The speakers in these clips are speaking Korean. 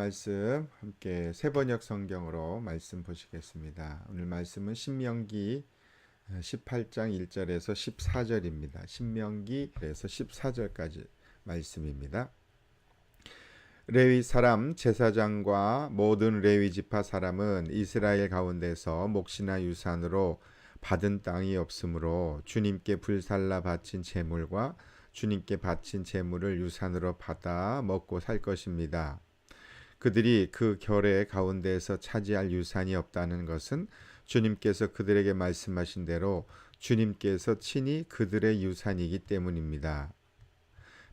말씀 함께 세번역 성경으로 말씀 보시겠습니다. 오늘 말씀은 신명기 18장 1절에서 14절입니다. 신명기에서 14절까지 말씀입니다. 레위 사람 제사장과 모든 레위 지파 사람은 이스라엘 가운데서 몫이나 유산으로 받은 땅이 없으므로 주님께 불살라 바친 제물과 주님께 바친 제물을 유산으로 받아 먹고 살 것입니다. 그들이 그 결의 가운데에서 차지할 유산이 없다는 것은 주님께서 그들에게 말씀하신 대로 주님께서 친히 그들의 유산이기 때문입니다.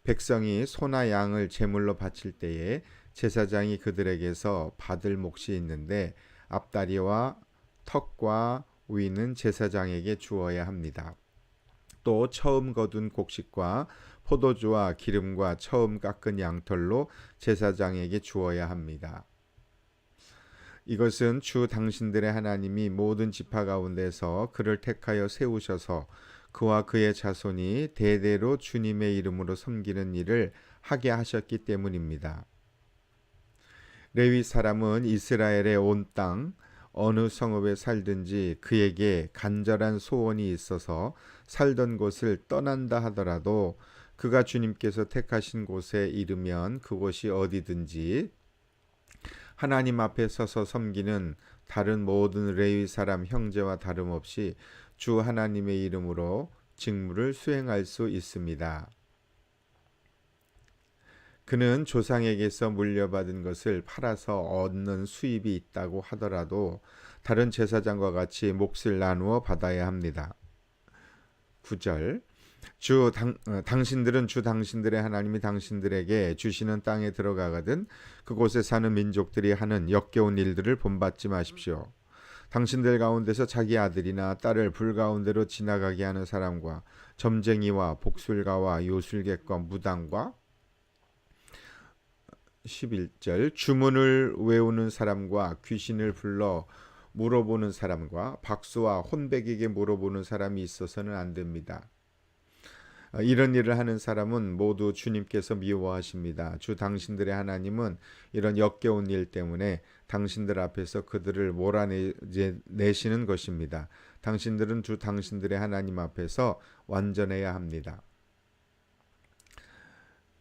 백성이 소나 양을 제물로 바칠 때에 제사장이 그들에게서 받을 몫이 있는데 앞다리와 턱과 위는 제사장에게 주어야 합니다. 또 처음 거둔 곡식과 포도주와 기름과 처음 깎은 양털로 제사장에게 주어야 합니다. 이것은 주 당신들의 하나님이 모든 지파 가운데서 그를 택하여 세우셔서 그와 그의 자손이 대대로 주님의 이름으로 섬기는 일을 하게 하셨기 때문입니다. 레위 사람은 이스라엘의 온 땅 어느 성읍에 살든지 그에게 간절한 소원이 있어서 살던 곳을 떠난다 하더라도 그가 주님께서 택하신 곳에 이르면 그곳이 어디든지 하나님 앞에 서서 섬기는 다른 모든 레위 사람 형제와 다름없이 주 하나님의 이름으로 직무를 수행할 수 있습니다. 그는 조상에게서 물려받은 것을 팔아서 얻는 수입이 있다고 하더라도 다른 제사장과 같이 몫을 나누어 받아야 합니다. 9절 당신들은 주 당신들의 하나님이 당신들에게 주시는 땅에 들어가거든 그곳에 사는 민족들이 하는 역겨운 일들을 본받지 마십시오. 당신들 가운데서 자기 아들이나 딸을 불 가운데로 지나가게 하는 사람과 점쟁이와 복술가와 요술객과 무당과 11절 주문을 외우는 사람과 귀신을 불러 물어보는 사람과 박수와 혼백에게 물어보는 사람이 있어서는 안 됩니다. 이런 일을 하는 사람은 모두 주님께서 미워하십니다. 주 당신들의 하나님은 이런 역겨운 일 때문에 당신들 앞에서 그들을 몰아내시는 것입니다. 당신들은 주 당신들의 하나님 앞에서 완전해야 합니다.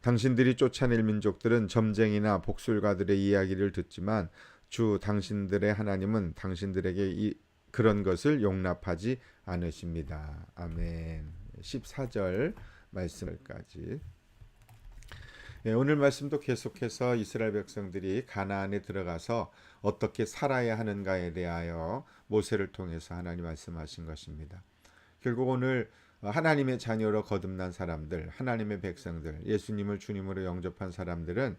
당신들이 쫓아낼 민족들은 점쟁이나 복술가들의 이야기를 듣지만 주 당신들의 하나님은 당신들에게 그런 것을 용납하지 않으십니다. 아멘. 14절 말씀까지. 오늘 말씀도 계속해서 이스라엘 백성들이 가나안에 들어가서 어떻게 살아야 하는가에 대하여 모세를 통해서 하나님 말씀하신 것입니다. 결국 오늘 하나님의 자녀로 거듭난 사람들, 하나님의 백성들, 예수님을 주님으로 영접한 사람들은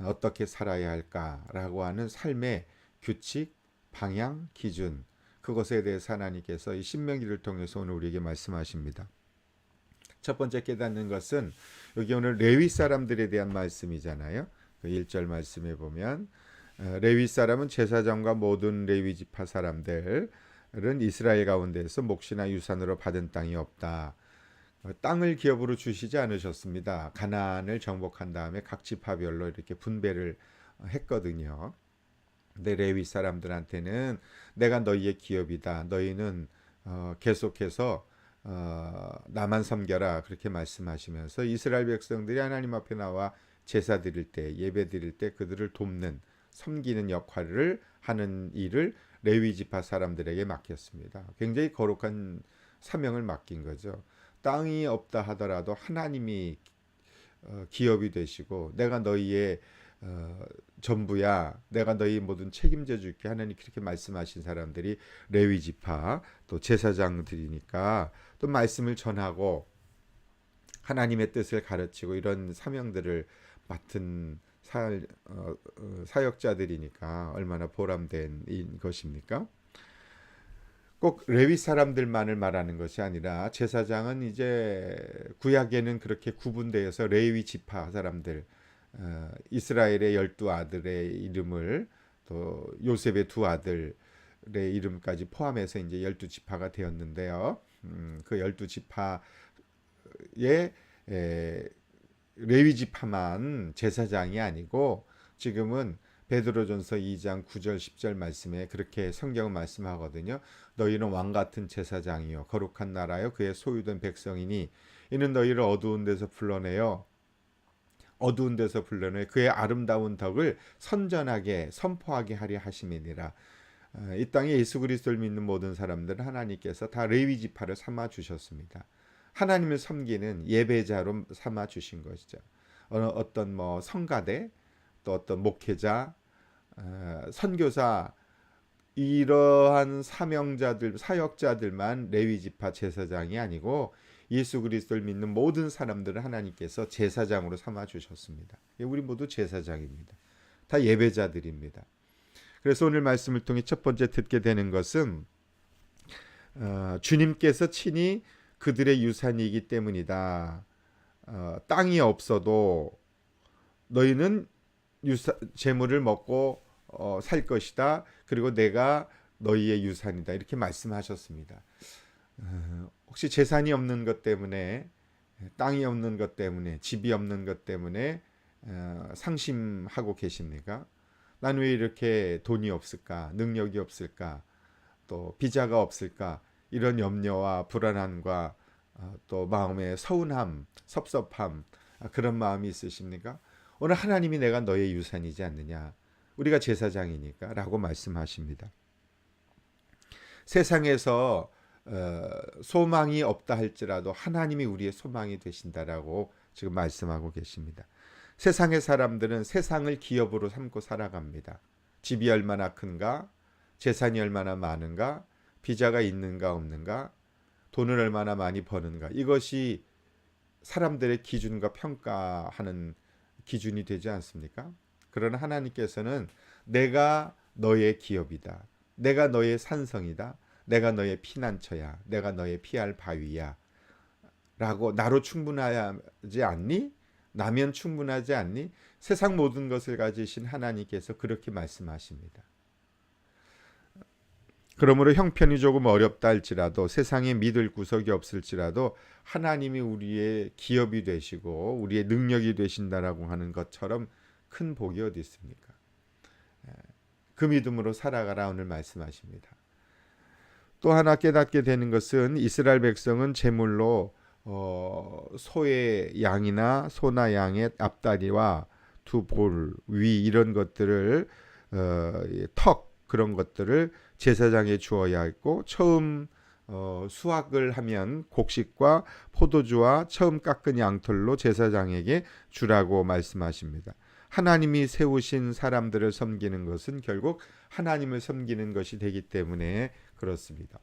어떻게 살아야 할까라고 하는 삶의 규칙, 방향, 기준, 그것에 대해서 하나님께서 이 신명기를 통해서 오늘 우리에게 말씀하십니다. 첫 번째 깨닫는 것은 여기 오늘 레위 사람들에 대한 말씀이잖아요. 그 1절 말씀에 보면 레위 사람은 제사장과 모든 레위 지파 사람들은 이스라엘 가운데서 몫이나 유산으로 받은 땅이 없다. 땅을 기업으로 주시지 않으셨습니다. 가나안을 정복한 다음에 각 지파별로 이렇게 분배를 했거든요. 근데 레위 사람들한테는 내가 너희의 기업이다. 너희는 계속해서 나만 섬겨라 그렇게 말씀하시면서 이스라엘 백성들이 하나님 앞에 나와 제사 드릴 때 예배 드릴 때 그들을 돕는 섬기는 역할을 하는 일을 레위 지파 사람들에게 맡겼습니다. 굉장히 거룩한 사명을 맡긴 거죠. 땅이 없다 하더라도 하나님이 기업이 되시고 내가 너희의 전부야. 내가 너희 모든 책임져 줄게. 하나님 그렇게 말씀하신 사람들이 레위 지파 또 제사장들이니까 또 말씀을 전하고 하나님의 뜻을 가르치고 이런 사명들을 맡은 사역자들이니까 얼마나 보람된 것입니까? 꼭 레위 사람들만을 말하는 것이 아니라 제사장은 이제 구약에는 그렇게 구분되어서 레위 지파 사람들 이스라엘의 12아들의 이름을 또 요셉의 두 아들의 이름까지 포함해서 이제 12지파가 되었는데요. 그 12지파의 레위 지파만 제사장이 아니고 지금은 베드로전서 2장 9절 10절 말씀에 그렇게 성경은 말씀하거든요. 너희는 왕 같은 제사장이요 거룩한 나라요 그의 소유된 백성이니 이는 너희를 어두운 데서 불러내 그의 아름다운 덕을 선전하게 선포하게 하려 하심이니라. 이 땅에 예수 그리스도를 믿는 모든 사람들은 하나님께서 다 레위 지파를 삼아 주셨습니다. 하나님을 섬기는 예배자로 삼아 주신 것이죠. 어떤 뭐 성가대 또 어떤 목회자 선교사 이러한 사명자들 사역자들만 레위 지파 제사장이 아니고 예수 그리스도를 믿는 모든 사람들을 하나님께서 제사장으로 삼아 주셨습니다. 우리 모두 제사장입니다. 다 예배자들입니다. 그래서 오늘 말씀을 통해 첫 번째 듣게 되는 것은 주님께서 친히 그들의 유산이기 때문이다. 땅이 없어도 너희는 재물을 먹고 살 것이다. 그리고 내가 너희의 유산이다. 이렇게 말씀하셨습니다. 혹시 재산이 없는 것 때문에 땅이 없는 것 때문에 집이 없는 것 때문에 상심하고 계십니까? 난 왜 이렇게 돈이 없을까? 능력이 없을까? 또 비자가 없을까? 이런 염려와 불안함과 또 마음의 서운함, 섭섭함 그런 마음이 있으십니까? 오늘 하나님이 내가 너의 유산이지 않느냐? 우리가 제사장이니까 라고 말씀하십니다. 세상에서 소망이 없다 할지라도 하나님이 우리의 소망이 되신다라고 지금 말씀하고 계십니다. 세상의 사람들은 세상을 기업으로 삼고 살아갑니다. 집이 얼마나 큰가? 재산이 얼마나 많은가? 비자가 있는가 없는가? 돈을 얼마나 많이 버는가? 이것이 사람들의 기준과 평가하는 기준이 되지 않습니까? 그러나 하나님께서는 내가 너의 기업이다. 내가 너의 산성이다. 내가 너의 피난처야. 내가 너의 피할 바위야. 라고 나로 충분하지 않니? 나면 충분하지 않니? 세상 모든 것을 가지신 하나님께서 그렇게 말씀하십니다. 그러므로 형편이 조금 어렵다 할지라도 세상에 믿을 구석이 없을지라도 하나님이 우리의 기업이 되시고 우리의 능력이 되신다라고 하는 것처럼 큰 복이 어디 있습니까? 그 믿음으로 살아가라 오늘 말씀하십니다. 또 하나 깨닫게 되는 것은 이스라엘 백성은 제물로 소의 양이나 소나 양의 앞다리와 두 볼, 위 이런 것들을 턱 그런 것들을 제사장에 주어야 했고 처음 수확을 하면 곡식과 포도주와 처음 깎은 양털로 제사장에게 주라고 말씀하십니다. 하나님이 세우신 사람들을 섬기는 것은 결국 하나님을 섬기는 것이 되기 때문에 그렇습니다.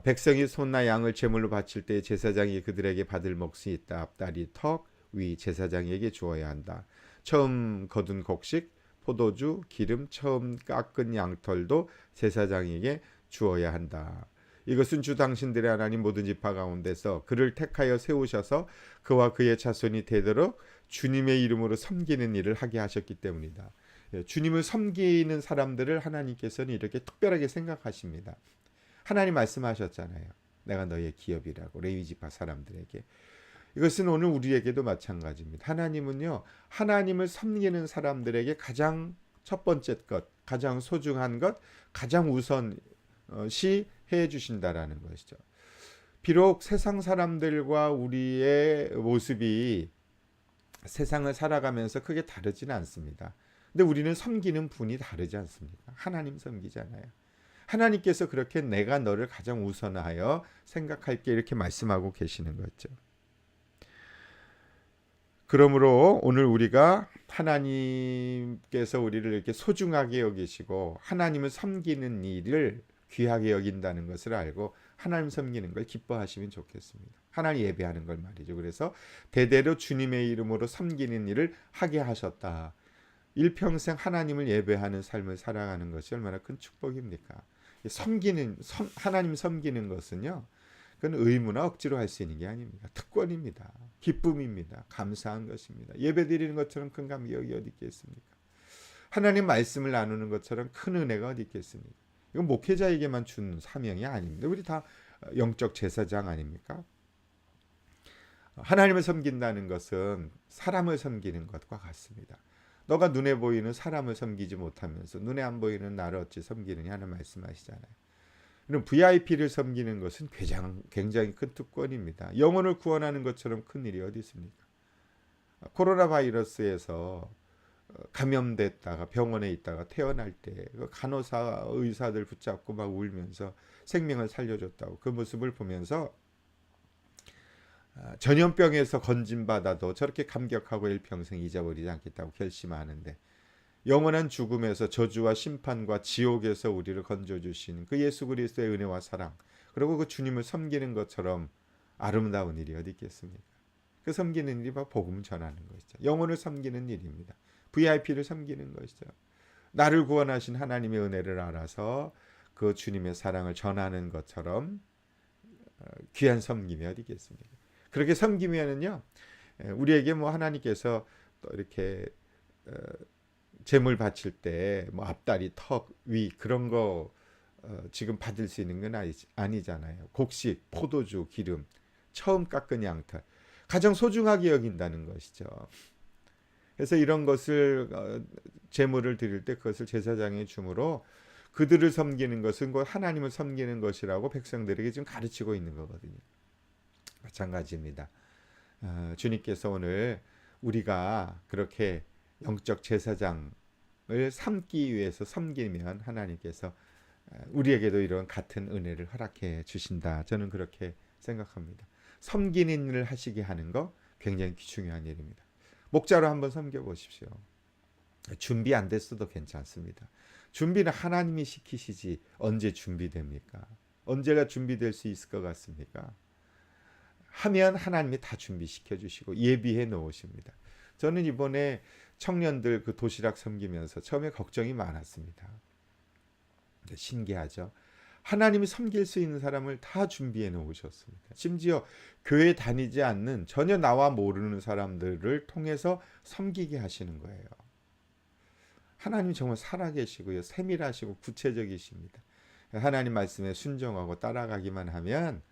백성이 소나 양을 제물로 바칠 때 제사장이 그들에게 받을 몫이 있다. 앞다리, 턱, 위 제사장에게 주어야 한다. 처음 거둔 곡식, 포도주, 기름, 처음 깎은 양털도 제사장에게 주어야 한다. 이것은 주 당신들의 하나님 모든 지파 가운데서 그를 택하여 세우셔서 그와 그의 자손이 되도록 주님의 이름으로 섬기는 일을 하게 하셨기 때문이다. 주님을 섬기는 사람들을 하나님께서는 이렇게 특별하게 생각하십니다. 하나님 말씀하셨잖아요. 내가 너의 기업이라고 레위 지파 사람들에게. 이것은 오늘 우리에게도 마찬가지입니다. 하나님은요. 하나님을 섬기는 사람들에게 가장 첫 번째 것, 가장 소중한 것, 가장 우선시 해 주신다라는 것이죠. 비록 세상 사람들과 우리의 모습이 세상을 살아가면서 크게 다르지는 않습니다. 근데 우리는 섬기는 분이 다르지 않습니까? 하나님 섬기잖아요. 하나님께서 그렇게 내가 너를 가장 우선하여 생각할게 이렇게 말씀하고 계시는 거죠. 그러므로 오늘 우리가 하나님께서 우리를 이렇게 소중하게 여기시고 하나님을 섬기는 일을 귀하게 여긴다는 것을 알고 하나님 섬기는 걸 기뻐하시면 좋겠습니다. 하나님 예배하는 걸 말이죠. 그래서 대대로 주님의 이름으로 섬기는 일을 하게 하셨다. 일평생 하나님을 예배하는 삶을 살아가는 것이 얼마나 큰 축복입니까? 하나님 섬기는 것은요. 그건 의무나 억지로 할 수 있는 게 아닙니다. 특권입니다. 기쁨입니다. 감사한 것입니다. 예배드리는 것처럼 큰 감격이 어디 있겠습니까? 하나님 말씀을 나누는 것처럼 큰 은혜가 어디 있겠습니까? 이건 목회자에게만 준 사명이 아닙니다. 우리 다 영적 제사장 아닙니까? 하나님을 섬긴다는 것은 사람을 섬기는 것과 같습니다. 너가 눈에 보이는 사람을 섬기지 못하면서 눈에 안 보이는 나를 어찌 섬기느냐 하는 말씀하시잖아요. 그럼 VIP를 섬기는 것은 굉장히 큰 특권입니다. 영혼을 구원하는 것처럼 큰 일이 어디 있습니까? 코로나 바이러스에서 감염됐다가 병원에 있다가 태어날 때 간호사 의사들 붙잡고 막 울면서 생명을 살려줬다고 그 모습을 보면서 전염병에서 건진받아도 저렇게 감격하고 일평생 잊어버리지 않겠다고 결심하는데, 영원한 죽음에서 저주와 심판과 지옥에서 우리를 건져주신 그 예수 그리스도의 은혜와 사랑, 그리고 그 주님을 섬기는 것처럼 아름다운 일이 어디 있겠습니까? 그 섬기는 일이 바로 복음 전하는 것이죠. 영혼을 섬기는 일입니다. VIP를 섬기는 것이죠. 나를 구원하신 하나님의 은혜를 알아서 그 주님의 사랑을 전하는 것처럼 귀한 섬김이 어디 있겠습니까? 그렇게 섬기면은요, 우리에게 뭐 하나님께서 또 이렇게 재물 바칠 때 뭐 앞다리, 턱, 위 그런 거 지금 받을 수 있는 건 아니잖아요. 곡식, 포도주, 기름, 처음 깎은 양털, 가장 소중하게 여긴다는 것이죠. 그래서 이런 것을 재물을 드릴 때 그것을 제사장에 줌으로 그들을 섬기는 것은 곧 하나님을 섬기는 것이라고 백성들에게 지금 가르치고 있는 거거든요. 마찬가지입니다. 주님께서 오늘 우리가 그렇게 영적 제사장을 삼기 위해서 섬기면 하나님께서 우리에게도 이런 같은 은혜를 허락해 주신다. 저는 그렇게 생각합니다. 섬기는 일을 하시게 하는 거 굉장히 중요한 일입니다. 목자로 한번 섬겨 보십시오. 준비 안 됐어도 괜찮습니다. 준비는 하나님이 시키시지 언제 준비됩니까? 언제가 준비될 수 있을 것 같습니까? 하면 하나님이 다 준비시켜 주시고 예비해 놓으십니다. 저는 이번에 청년들 그 도시락 섬기면서 처음에 걱정이 많았습니다. 신기하죠? 하나님이 섬길 수 있는 사람을 다 준비해 놓으셨습니다. 심지어 교회 다니지 않는 전혀 나와 모르는 사람들을 통해서 섬기게 하시는 거예요. 하나님 정말 살아계시고요. 세밀하시고 구체적이십니다. 하나님 말씀에 순종하고 따라가기만 하면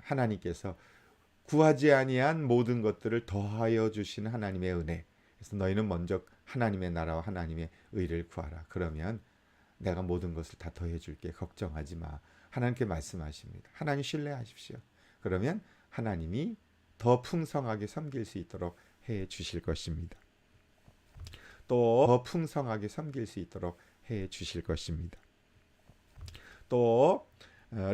하나님께서 구하지 아니한 모든 것들을 더하여 주시는 하나님의 은혜. 그래서 너희는 먼저 하나님의 나라와 하나님의 의를 구하라. 그러면 내가 모든 것을 다 더해 줄게. 걱정하지 마. 하나님께 말씀하십니다. 하나님 신뢰하십시오. 그러면 하나님이 더 풍성하게 섬길 수 있도록 해 주실 것입니다. 또 더 풍성하게 섬길 수 있도록 해 주실 것입니다. 또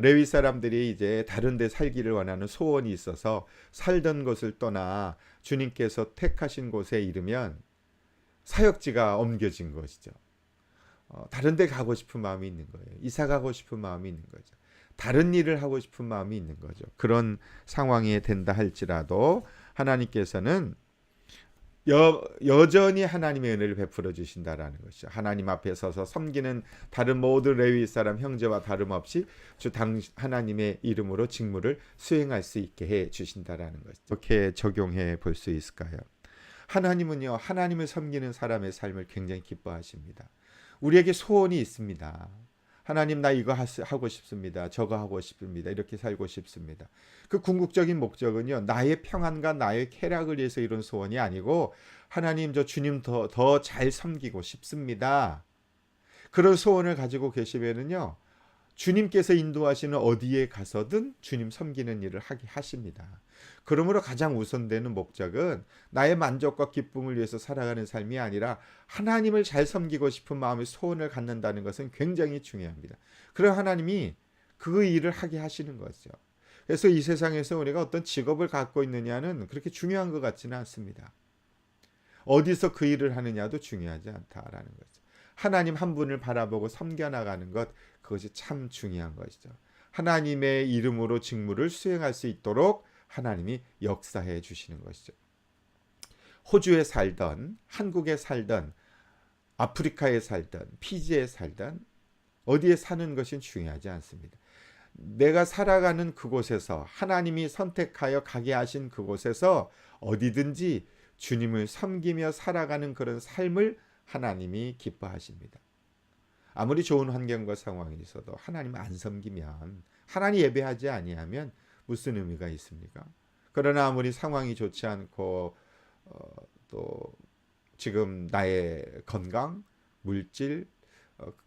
레위 사람들이 이제 다른 데 살기를 원하는 소원이 있어서 살던 곳을 떠나 주님께서 택하신 곳에 이르면 사역지가 옮겨진 것이죠. 다른 데 가고 싶은 마음이 있는 거예요. 이사 가고 싶은 마음이 있는 거죠. 다른 일을 하고 싶은 마음이 있는 거죠. 그런 상황이 된다 할지라도 하나님께서는 여전히 하나님의 은혜를 베풀어 주신다라는 것이죠. 하나님 앞에 서서 섬기는 다른 모든 레위 사람 형제와 다름없이 하나님의 이름으로 직무를 수행할 수 있게 해 주신다라는 것이죠. 이렇게 적용해 볼 수 있을까요? 하나님은요, 하나님을 섬기는 사람의 삶을 굉장히 기뻐하십니다. 우리에게 소원이 있습니다. 하나님, 나 이거 하고 싶습니다. 저거 하고 싶습니다. 이렇게 살고 싶습니다. 그 궁극적인 목적은요, 나의 평안과 나의 쾌락을 위해서 이런 소원이 아니고, 하나님, 저 주님 더 잘 섬기고 싶습니다. 그런 소원을 가지고 계시면은요, 주님께서 인도하시는 어디에 가서든 주님 섬기는 일을 하게 하십니다. 그러므로 가장 우선되는 목적은 나의 만족과 기쁨을 위해서 살아가는 삶이 아니라 하나님을 잘 섬기고 싶은 마음의 소원을 갖는다는 것은 굉장히 중요합니다. 그럼 하나님이 그 일을 하게 하시는 거죠. 그래서 이 세상에서 우리가 어떤 직업을 갖고 있느냐는 그렇게 중요한 것 같지는 않습니다. 어디서 그 일을 하느냐도 중요하지 않다라는 거죠. 하나님 한 분을 바라보고 섬겨나가는 것, 그것이 참 중요한 것이죠. 하나님의 이름으로 직무를 수행할 수 있도록 하나님이 역사해 주시는 것이죠. 호주에 살던, 한국에 살던, 아프리카에 살던, 피지에 살던, 어디에 사는 것이 중요하지 않습니다. 내가 살아가는 그곳에서 하나님이 선택하여 가게 하신 그곳에서 어디든지 주님을 섬기며 살아가는 그런 삶을 하나님이 기뻐하십니다. 아무리 좋은 환경과 상황이 있어도 하나님 안 섬기면, 하나님 예배하지 아니하면 무슨 의미가 있습니까? 그러나 아무리 상황이 좋지 않고 또 지금 나의 건강, 물질,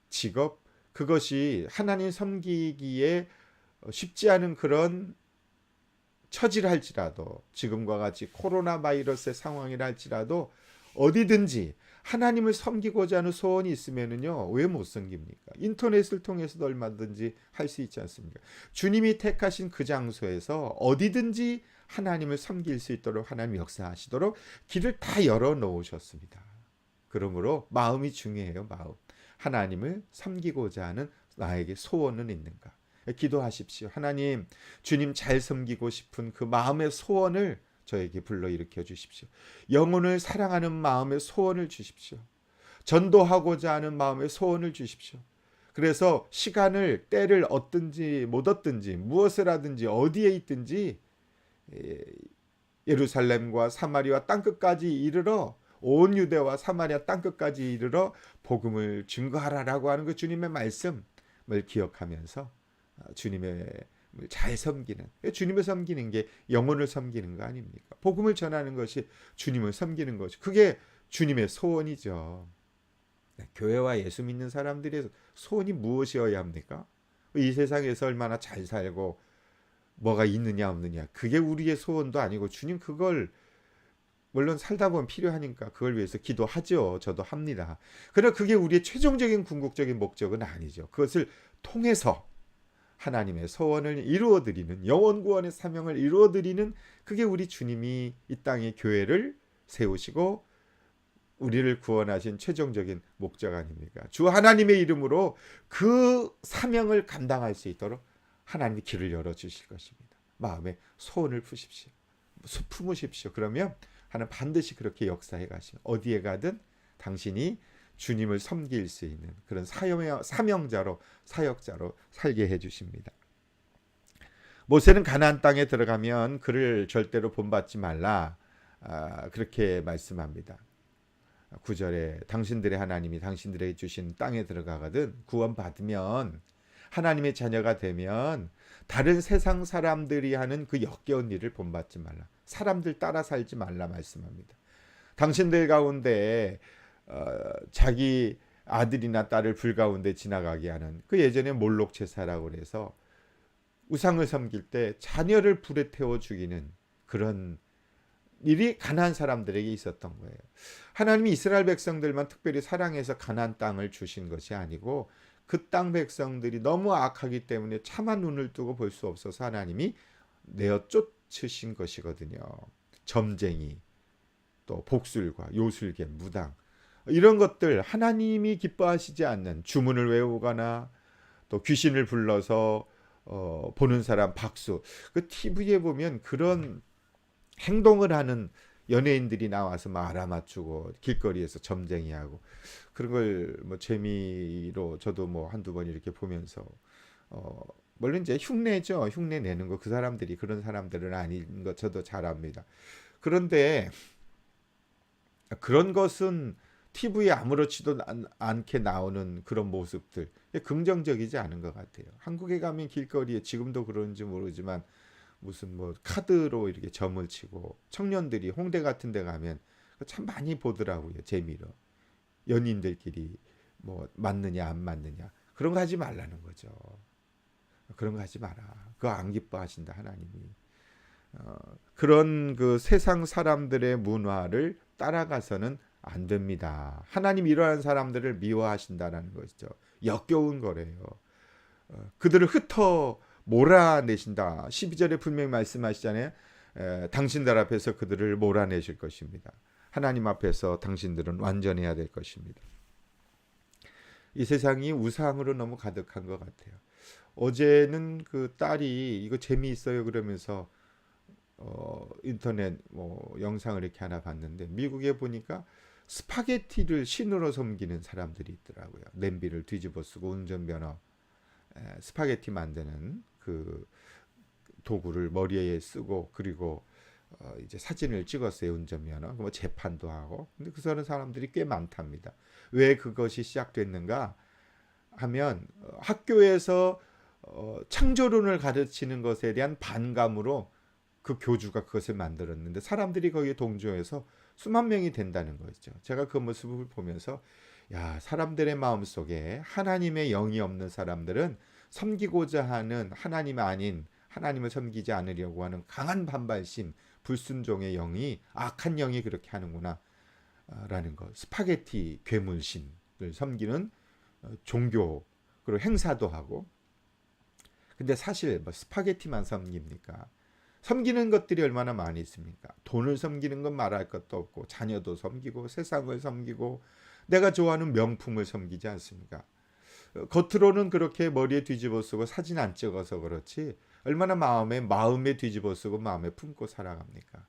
직업, 그것이 하나님 섬기기에 쉽지 않은 그런 처지를 할지라도, 지금과 같이 코로나 바이러스의 상황이라 할지라도 어디든지 하나님을 섬기고자 하는 소원이 있으면은요, 왜 못 섬깁니까? 인터넷을 통해서도 얼마든지 할 수 있지 않습니까? 주님이 택하신 그 장소에서 어디든지 하나님을 섬길 수 있도록 하나님 역사하시도록 길을 다 열어 놓으셨습니다. 그러므로 마음이 중요해요. 마음. 하나님을 섬기고자 하는 나에게 소원은 있는가? 기도하십시오. 하나님, 주님 잘 섬기고 싶은 그 마음의 소원을 저에게 불러일으켜 주십시오. 영혼을 사랑하는 마음의 소원을 주십시오. 전도하고자 하는 마음의 소원을 주십시오. 그래서 시간을, 때를 얻든지 못 얻든지, 무엇을 하든지 어디에 있든지 예루살렘과 사마리아 땅끝까지 이르러, 온 유대와 사마리아 땅끝까지 이르러 복음을 증거하라라고 하는 그 주님의 말씀을 기억하면서 주님의 잘 섬기는, 주님을 섬기는 게 영혼을 섬기는 거 아닙니까? 복음을 전하는 것이 주님을 섬기는 것이, 그게 주님의 소원이죠. 교회와 예수 믿는 사람들의 소원이 무엇이어야 합니까? 이 세상에서 얼마나 잘 살고 뭐가 있느냐 없느냐, 그게 우리의 소원도 아니고, 주님 그걸 물론 살다 보면 필요하니까 그걸 위해서 기도하죠. 저도 합니다. 그러나 그게 우리의 최종적인 궁극적인 목적은 아니죠. 그것을 통해서 하나님의 소원을 이루어드리는, 영혼 구원의 사명을 이루어드리는, 그게 우리 주님이 이 땅에 교회를 세우시고 우리를 구원하신 최종적인 목적 아닙니까? 주 하나님의 이름으로 그 사명을 감당할 수 있도록 하나님이 길을 열어주실 것입니다. 마음에 소원을 품으십시오. 그러면 하나님 반드시 그렇게 역사해 가시고, 어디에 가든 당신이 주님을 섬길 수 있는 그런 사명자로, 사역자로 살게 해주십니다. 모세는 가나안 땅에 들어가면 그를 절대로 본받지 말라, 그렇게 말씀합니다. 9절에 당신들의 하나님이 당신들에게 주신 땅에 들어가거든 구원받으면, 하나님의 자녀가 되면 다른 세상 사람들이 하는 그 역겨운 일을 본받지 말라, 사람들 따라 살지 말라 말씀합니다. 당신들 가운데 자기 아들이나 딸을 불 가운데 지나가게 하는, 그 예전에 몰록 제사라고 그래서 우상을 섬길 때 자녀를 불에 태워 죽이는 그런 일이 가나안 사람들에게 있었던 거예요. 하나님이 이스라엘 백성들만 특별히 사랑해서 가나안 땅을 주신 것이 아니고, 그 땅 백성들이 너무 악하기 때문에 차마 눈을 뜨고 볼 수 없어서 하나님이 내어 쫓으신 것이거든요. 점쟁이, 또 복술과 요술계, 무당, 이런 것들 하나님이 기뻐하시지 않는, 주문을 외우거나 또 귀신을 불러서 보는 사람 박수, 그 TV에 보면 그런 행동을 하는 연예인들이 나와서 막 알아맞추고 길거리에서 점쟁이하고 그런 걸 뭐 재미로 저도 뭐 한두 번 이렇게 보면서 물론 이제 흉내죠. 흉내 내는 거, 그 사람들이 그런 사람들은 아닌 거 저도 잘 압니다. 그런데 그런 것은 TV에 아무렇지도 않게 나오는 그런 모습들, 긍정적이지 않은 것 같아요. 한국에 가면 길거리에 지금도 그런지 모르지만 무슨 뭐 카드로 이렇게 점을 치고, 청년들이 홍대 같은 데 가면 참 많이 보더라고요. 재미로. 연인들끼리 뭐 맞느냐 안 맞느냐, 그런 거 하지 말라는 거죠. 그런 거 하지 마라. 그거 안 기뻐하신다 하나님이. 그런 그 세상 사람들의 문화를 따라가서는 안 됩니다. 하나님 이러한 사람들을 미워하신다라는 것이죠. 역겨운 거래요. 그들을 흩어 몰아내신다. 12절에 분명히 말씀하시잖아요. 당신들 앞에서 그들을 몰아내실 것입니다. 하나님 앞에서 당신들은 완전해야 될 것입니다. 이 세상이 우상으로 너무 가득한 것 같아요. 어제는 그 딸이 이거 재미있어요 그러면서 인터넷 뭐 영상을 이렇게 하나 봤는데, 미국에 보니까 스파게티를 신으로 섬기는 사람들이 있더라고요. 냄비를 뒤집어 쓰고 운전면허, 스파게티 만드는 그 도구를 머리에 쓰고, 그리고 이제 사진을 찍었어요. 운전면허. 뭐 재판도 하고. 근데 그 사람들이 꽤 많답니다. 왜 그것이 시작됐는가 하면 학교에서 창조론을 가르치는 것에 대한 반감으로 그 교주가 그것을 만들었는데 사람들이 거기에 동조해서 수만 명이 된다는 거죠. 제가 그 모습을 보면서 야, 사람들의 마음속에 하나님의 영이 없는 사람들은 섬기고자 하는 하나님 아닌 하나님을 섬기지 않으려고 하는 강한 반발심, 불순종의 영이 악한 영이 그렇게 하는구나 라는 것. 스파게티 괴물신을 섬기는 종교 그리고 행사도 하고. 근데 사실 뭐 스파게티만 섬깁니까? 섬기는 것들이 얼마나 많이 있습니까? 돈을 섬기는 건 말할 것도 없고 자녀도 섬기고 세상을 섬기고 내가 좋아하는 명품을 섬기지 않습니까? 겉으로는 그렇게 머리에 뒤집어 쓰고 사진 안 찍어서 그렇지 얼마나 마음에 뒤집어 쓰고 마음에 품고 살아갑니까?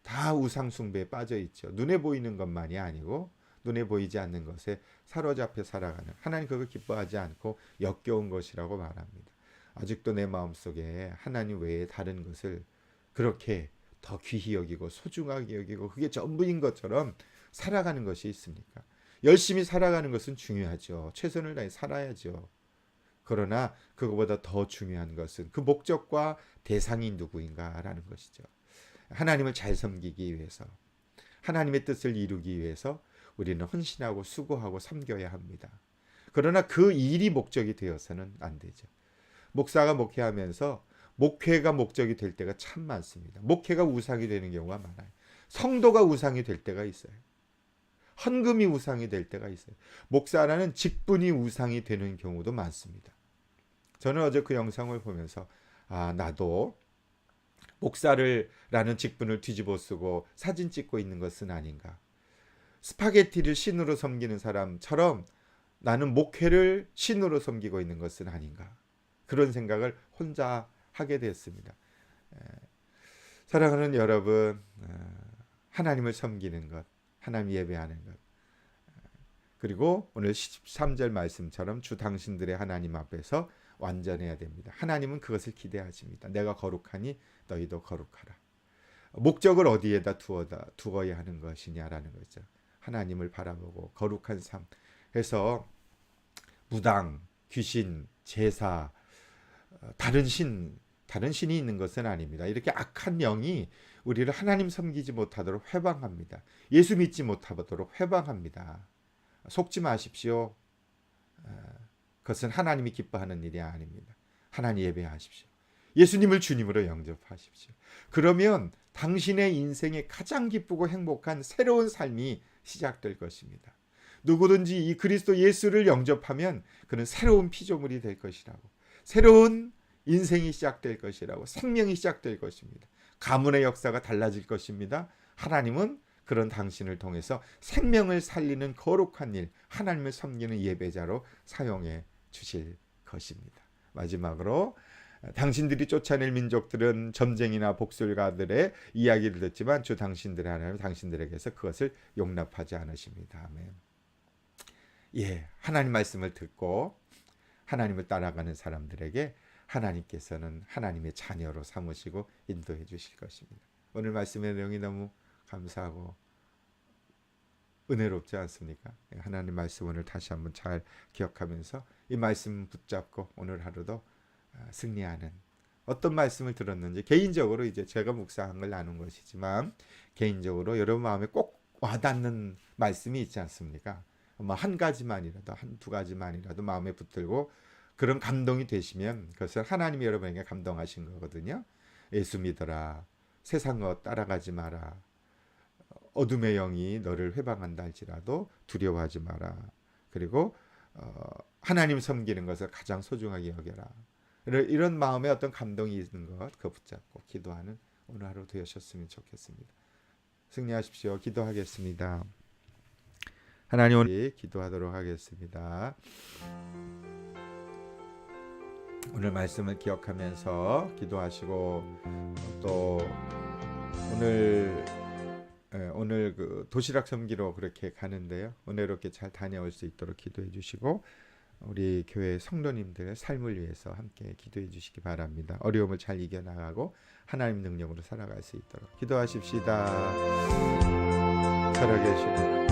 다 우상 숭배에 빠져 있죠. 눈에 보이는 것만이 아니고 눈에 보이지 않는 것에 사로잡혀 살아가는 하나님 그걸 기뻐하지 않고 역겨운 것이라고 말합니다. 아직도 내 마음속에 하나님 외에 다른 것을 그렇게 더 귀히 여기고 소중하게 여기고 그게 전부인 것처럼 살아가는 것이 있습니까? 열심히 살아가는 것은 중요하죠. 최선을 다해 살아야죠. 그러나 그거보다 더 중요한 것은 그 목적과 대상이 누구인가라는 것이죠. 하나님을 잘 섬기기 위해서 하나님의 뜻을 이루기 위해서 우리는 헌신하고 수고하고 섬겨야 합니다. 그러나 그 일이 목적이 되어서는 안 되죠. 목사가 목회하면서 목회가 목적이 될 때가 참 많습니다. 목회가 우상이 되는 경우가 많아요. 성도가 우상이 될 때가 있어요. 헌금이 우상이 될 때가 있어요. 목사라는 직분이 우상이 되는 경우도 많습니다. 저는 어제 그 영상을 보면서 나도 목사라는 직분을 뒤집어 쓰고 사진 찍고 있는 것은 아닌가. 스파게티를 신으로 섬기는 사람처럼 나는 목회를 신으로 섬기고 있는 것은 아닌가. 그런 생각을 혼자 하게 됐습니다. 사랑하는 여러분, 하나님을 섬기는 것, 하나님 예배하는 것, 그리고 오늘 13절 말씀처럼 주 당신들의 하나님 앞에서 완전해야 됩니다. 하나님은 그것을 기대하십니다. 내가 거룩하니 너희도 거룩하라. 목적을 어디에다 두어야 하는 것이냐라는 거죠. 하나님을 바라보고 거룩한 삶 해서 무당, 귀신, 제사, 다른 신이 있는 것은 아닙니다. 이렇게 악한 영이 우리를 하나님 섬기지 못하도록 회방합니다. 예수 믿지 못하도록 회방합니다. 속지 마십시오. 그것은 하나님이 기뻐하는 일이 아닙니다. 하나님 예배하십시오. 예수님을 주님으로 영접하십시오. 그러면 당신의 인생에 가장 기쁘고 행복한 새로운 삶이 시작될 것입니다. 누구든지 이 그리스도 예수를 영접하면 그는 새로운 피조물이 될 것이라고, 새로운 인생이 시작될 것이라고, 생명이 시작될 것입니다. 가문의 역사가 달라질 것입니다. 하나님은 그런 당신을 통해서 생명을 살리는 거룩한 일, 하나님을 섬기는 예배자로 사용해 주실 것입니다. 마지막으로 당신들이 쫓아낼 민족들은 점쟁이나 복술가들의 이야기를 듣지만 주 당신들의 하나님 당신들에게서 그것을 용납하지 않으십니다. 아멘. 하나님 말씀을 듣고 하나님을 따라가는 사람들에게 하나님께서는 하나님의 자녀로 삼으시고 인도해 주실 것입니다. 오늘 말씀의 내용이 너무 감사하고 은혜롭지 않습니까? 하나님 말씀 오늘 다시 한번 잘 기억하면서 이 말씀 붙잡고 오늘 하루도 승리하는 어떤 말씀을 들었는지 개인적으로 이제 제가 묵상한 걸 나눈 것이지만 개인적으로 여러분 마음에 꼭 와닿는 말씀이 있지 않습니까? 한 가지만이라도 한두 가지만이라도 마음에 붙들고 그런 감동이 되시면 그것은 하나님이 여러분에게 감동하신 거거든요. 예수 믿어라. 세상 것 따라가지 마라. 어둠의 영이 너를 회방한다 할지라도 두려워하지 마라. 그리고 하나님 섬기는 것을 가장 소중하게 여겨라. 이런 마음에 어떤 감동이 있는 것 그거 붙잡고 기도하는 오늘 하루 되셨으면 좋겠습니다. 승리하십시오. 기도하겠습니다. 하나님 우리 기도하도록 하겠습니다. 오늘 말씀을 기억하면서 기도하시고 또 오늘 그 도시락 섬기러 그렇게 가는데요. 은혜롭게 잘 다녀올 수 있도록 기도해 주시고 우리 교회 성도님들의 삶을 위해서 함께 기도해 주시기 바랍니다. 어려움을 잘 이겨나가고 하나님 능력으로 살아갈 수 있도록 기도하십시다. 살아계시는